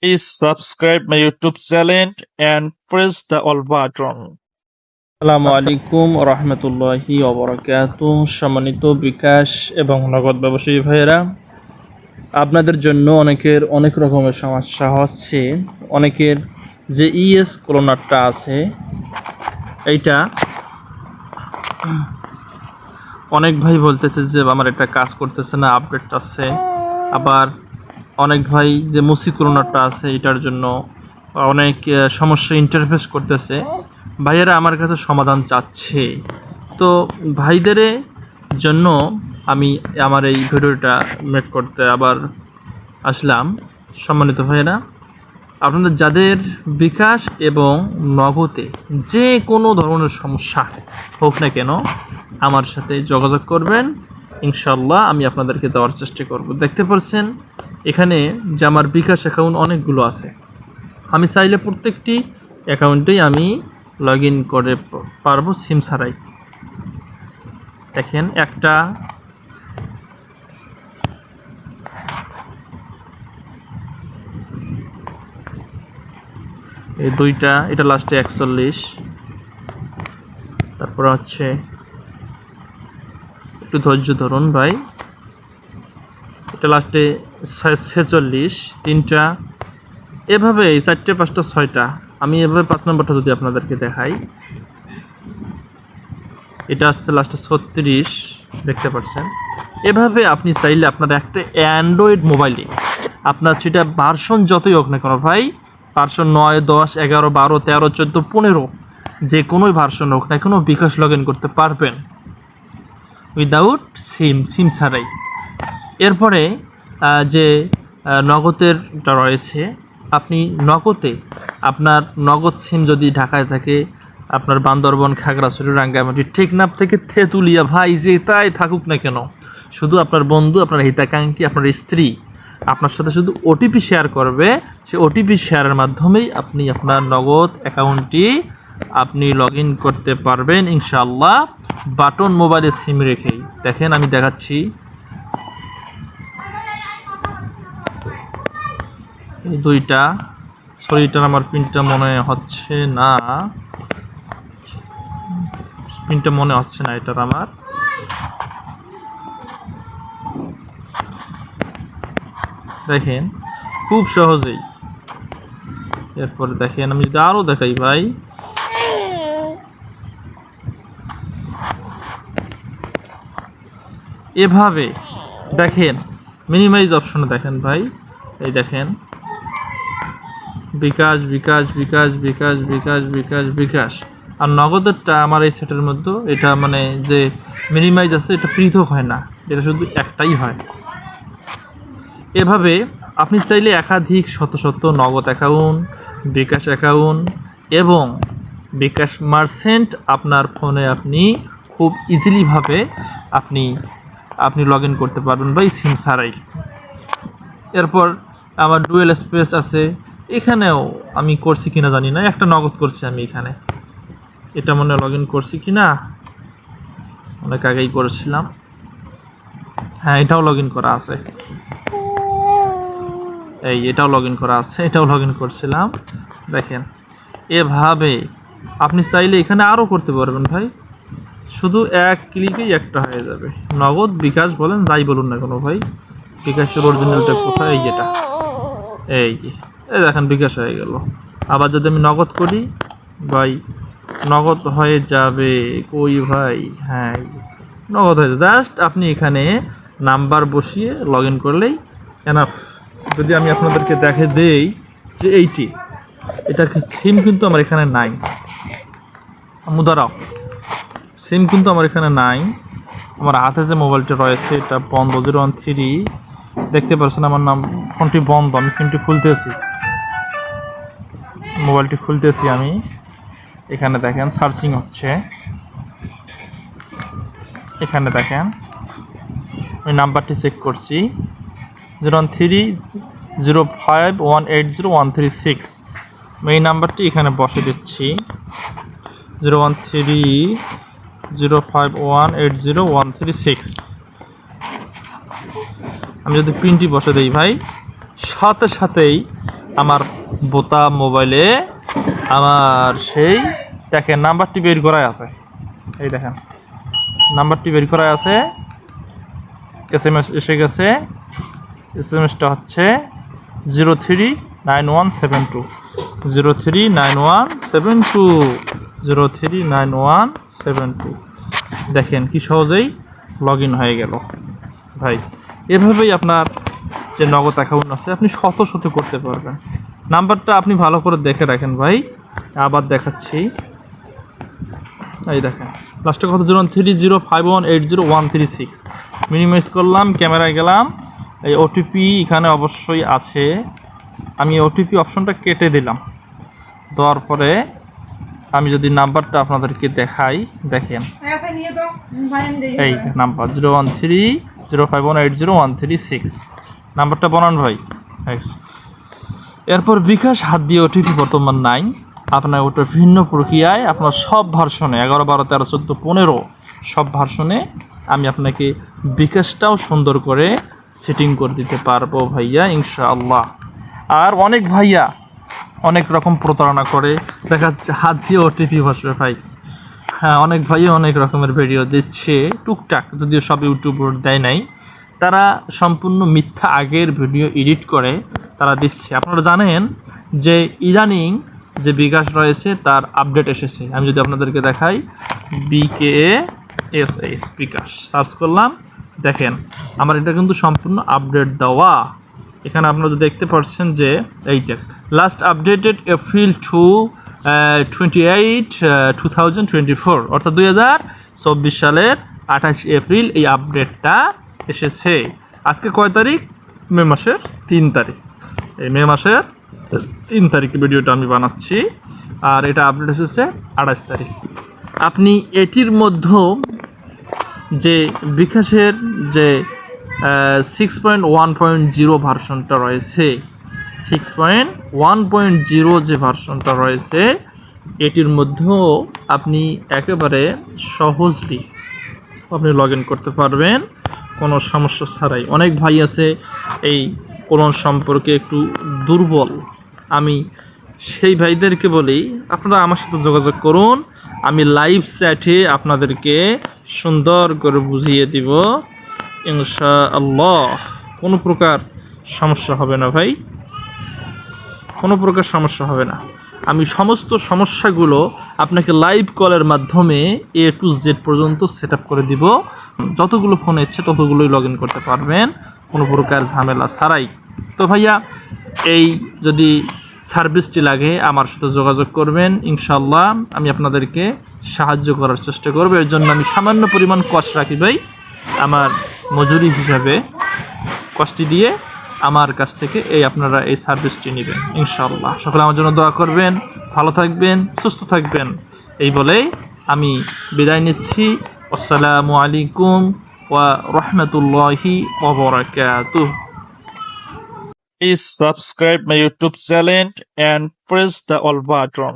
Please subscribe my YouTube channel and press the all button. আসসালামু আলাইকুম রহমতুল্লাহি ওবরাকাতুহু। সম্মানিত বিকাশ এবং নগদ ব্যবসায়ী ভাইয়েরা, আপনাদের জন্য অনেক রকমের সমস্যা হচ্ছে। অনেকের যে কলোনারটা আছে এইটা অনেক ভাই বলতেছে যে আমার একটা কাজ করতেছে না, আপডেট আছে। আবার অনেক ভাই যে মুসি কলোনারটা আছে এটার জন্য অনেক সমস্যা ইন্টারফেস করতেছে। ভাইয়েরা আমার কাছে সমাধান চাচ্ছে। তো ভাইদের জন্য আমি আমার এই ভিডিওটা মেক করতে আবার আসলাম। সম্মানিত ভাইয়েরা, আপনাদের যাদের বিকাশ এবং নগদে যে কোনো ধরনের সমস্যা হোক না কেন আমার সাথে যোগাযোগ করবেন, ইনশাল্লাহ আমি আপনাদেরকে দেওয়ার চেষ্টা করব। দেখতে পাচ্ছেন এখানে যে আমার বিকাশ অ্যাকাউন্ট অনেকগুলো আছে। আমি চাইলে প্রত্যেকটি অ্যাকাউন্টেই আমি লগ ইন করে পারবো সিম ছাড়াই। দেখেন একটা, এই দুইটা, এটা লাস্টে 41, তারপর হচ্ছে একটু ধৈর্য ধরুন ভাই, এটা লাস্টে 46, তিনটা, এভাবে 4টে 5টা 6টা। আমি এভাবে 5 নম্বরটা যদি আপনাদেরকে দেখাই, এটা হচ্ছে লাস্টে 36, দেখতে পাচ্ছেন। এভাবে আপনি চাইলে আপনার একটা অ্যান্ড্রয়েড মোবাইলে আপনার সেটা ভার্সন যতই হোক না কেন ভাই, ভার্সন 9, 10, 11, 12, 13, 14, 15 যে কোনোই ভার্সন হোক না কেন বিকাশ লগ ইন করতে পারবেন উইদাউট সিম ছাড়াই। এরপরে যে নগদেরটা রয়েছে, আপনি নগদে আপনার নগদ সিম যদি ঢাকায় থাকে, আপনার বান্দরবন, খাগড়াছড়ি, রাঙ্গামাটি, টেকনাফ থেকে তেঁতুলিয়া, ভাই যেটাই থাকুক না কেন, শুধু আপনার বন্ধু, আপনার হিতাকাঙ্ক্ষী, আপনার স্ত্রী আপনার সাথে শুধু ওটিপি শেয়ার করবে। সেই ওটিপি শেয়ারের মাধ্যমেই আপনি আপনার নগদ অ্যাকাউন্টটি আপনি লগ ইন করতে পারবেন ইনশাআল্লাহ, বাটন মোবাইলে সিম রেখেই। দেখেন আমি দেখাচ্ছি, এই দুইটা, সরিটার আমার পিনটা মনে হচ্ছে না, এটার আমার। দেখেন খুব সহজেই। এরপরে দেখেন আমি যদি আরো দেখাই ভাই, এভাবে দেখেন মিনিমাইজ অপশনে দেখেন ভাই, এই দেখেন বিকাশ বিকাশ বিকাশ বিকাশ বিকাশ বিকাশ বিকাশ। আর নগদেরটা আমার এই সেটের মধ্যে এটা মানে যে মিনিমাইজ আছে এটা পৃথক হয় না, এটা শুধু একটাই হয়। এভাবে আপনি চাইলে একাধিক শত শত নগদ অ্যাকাউন্ট, বিকাশ অ্যাকাউন্ট এবং বিকাশ মার্চেন্ট আপনার ফোনে আপনি খুব ইজিলিভাবে আপনি লগ ইন করতে পারবেন ভাই সিম ছাড়াই। এরপর আমার ডুয়েল স্পেস আছে, এখানেও আমি করছি কিনা জানি না, একটা নগদ করছি আমি এখানে, এটা মনে লগ ইন করছি কিনা, অনেক আগেই করেছিলাম। হ্যাঁ, এটাও লগ ইন করা আছে, এই এটাও লগ ইন করা আছে, এটাও লগ ইন করছিলাম। দেখেন এভাবে আপনি চাইলে এখানে আরও করতে পারবেন ভাই, শুধু এক ক্লিকেই একটা হয়ে যাবে। নগদ, বিকাশ বলেন যাই বলুন না কোনো ভাই, বিকাশের অরিজিনালটা কোথায়, এই যেটা, এই যে, এই দেখেন বিকাশ হয়ে গেল। আবার যদি আমি নগদ করি ভাই, নগদ হয়ে যাবে কই ভাই, হ্যাঁ নগদ হয়ে যাবে। জাস্ট আপনি এখানে নাম্বার বসিয়ে লগ ইন করলেই এনাফ। যদি আমি আপনাদেরকে দেখে দেই যে এটা সিম কিন্তু আমার এখানে নাই, মুদারাও সিম কিন্তু আমার এখানে নাই। আমার হাতে যে মোবাইলটা রয়েছে এটা বন্ধ, 013, দেখতে পাচ্ছেন আমার নাম, ফোনটি বন্ধ। আমি সিমটি খুলতেছি, মোবাইলটি খুলতেছি আমি, এখানে দেখেন সার্চিং হচ্ছে, এখানে দেখেন ওই নাম্বারটি চেক করছি, 01305180136, এই নাম্বারটি এখানে বসে দিচ্ছি, 01305180136। আমি যদি পিনটি বসে দিই ভাই, সাথে সাথেই আমার বোতাম মোবাইলে আমার সেই দেখেন নাম্বারটি বের করাই আছে। এই দেখেন নাম্বারটি বের করাই আছে, SMS এসে গেছে। SMS-টা হচ্ছে 039172 039172 039172। দেখেন কি সহজেই লগ ইন হয়ে গেল ভাই। এভাবেই আপনার যে নগদ অ্যাকাউন্ট আছে আপনি শত শত করতে পারবেন। নাম্বারটা আপনি ভালো করে দেখে রাখেন ভাই, আবার দেখাচ্ছি। এই দেখেন লাস্টে কত 0305180136। মিনিমাইজ করলাম, ক্যামেরায় গেলাম, এই ওটিপি এখানে অবশ্যই আছে। আমি ওটিপি অপশনটা কেটে দিলাম। দেওয়ার পরে আমি যদি নাম্বারটা আপনাদেরকে দেখাই, দেখেন এই নাম্বার 0130518013 নাম্বারটা বানান ভাই। এরপর বিকাশ হাত দিয়ে ওটিপি বর্তমান নাই, আপনার ওটা ভিন্ন প্রক্রিয়ায় আপনার সব ভার্সনে 11, 12, 13, 14, 15 সব ভার্সনে আমি আপনাকে বিকাশটাও সুন্দর করে সেটিং করে দিতে পারবো ভাইয়া ইনশাআল্লাহ। আর অনেক ভাইয়া অনেক রকম প্রতারণা করে, দেখা যাচ্ছে হাত দিয়ে ওটিপি বসবে ভাই। হ্যাঁ, অনেক ভাইয়া অনেক রকমের ভিডিও দিচ্ছে টুকটাক, যদিও সব ইউটিউবার দেয় নাই, তারা সম্পূর্ণ মিথ্যা আগের ভিডিও এডিট করে তারা দিচ্ছে। আপনারা জানেন যে ইদানিং যে বিকাশ রয়েছে তার আপডেট এসেছে। আমি যদি আপনাদেরকে দেখাই BKASS বিকাশ সার্চ করলাম, দেখেন আমার এটা কিন্তু সম্পূর্ণ আপডেট দেওয়া। এখানে আপনারা দেখতে পাচ্ছেন যে এইটা লাস্ট আপডেটেড এপ্রিল 28, 2024 অর্থাৎ 2024 সালের 28 এপ্রিল এই আপডেটটা এসেছে। আজকে কয় তারিখ? মে মাসের 3 তারিখ। এই মে মাসের 3 তারিখে ভিডিওটা আমি বানাচ্ছি, আর এটা আপডেট এসেছে 28 তারিখ। আপনি এটির মধ্যে যে বিকাশের যে 6.1.0 ভার্সনটা রয়েছে, 6.1.0 যে ভার্সনটা রয়েছে এটির মধ্যেও আপনি একেবারে সহজেই আপনি লগ ইন করতে পারবেন কোনো সমস্যা ছাড়াই। অনেক ভাই আছে এই কোরআন সম্পর্কে একটু দুর্বল, আমি সেই ভাইদেরকে বলি আপনারা আমার সাথে যোগাযোগ করুন, আমি লাইভ চ্যাটে আপনাদেরকে সুন্দর করে বুঝিয়ে দিব ইনশাআল্লাহ। কোনো প্রকার সমস্যা হবে না ভাই, কোনো প্রকার সমস্যা হবে না। আমি সমস্ত সমস্যাগুলো আপনাকে লাইভ কলের মাধ্যমে A to Z পর্যন্ত সেট আপ করে দিব। যতগুলো ফোন ইচ্ছে ততগুলোই লগ ইন করতে পারবেন কোনো প্রকার ঝামেলা ছাড়াই। তো ভাইয়া এই যদি সার্ভিসটি লাগে আমার সাথে যোগাযোগ করবেন, ইনশাআল্লাহ আমি আপনাদেরকে সাহায্য করার চেষ্টা করব। এর জন্য আমি সামান্য পরিমাণ কষ্ট রাখি ভাই, আমার মজুরি হিসাবে কষ্টটি দিয়ে আমার কাছ থেকে আপনারা এই সার্ভিসটি নেবেন ইনশাআল্লাহ। সকলে আমার জন্য দোয়া করবেন, ভালো থাকবেন, সুস্থ থাকবেন, এই বলেই আমি বিদায় নিচ্ছি। আসসালামু আলাইকুম ওয়া রাহমাতুল্লাহি ওয়া বারাকাতুহু। Please subscribe my YouTube channel and press the all button.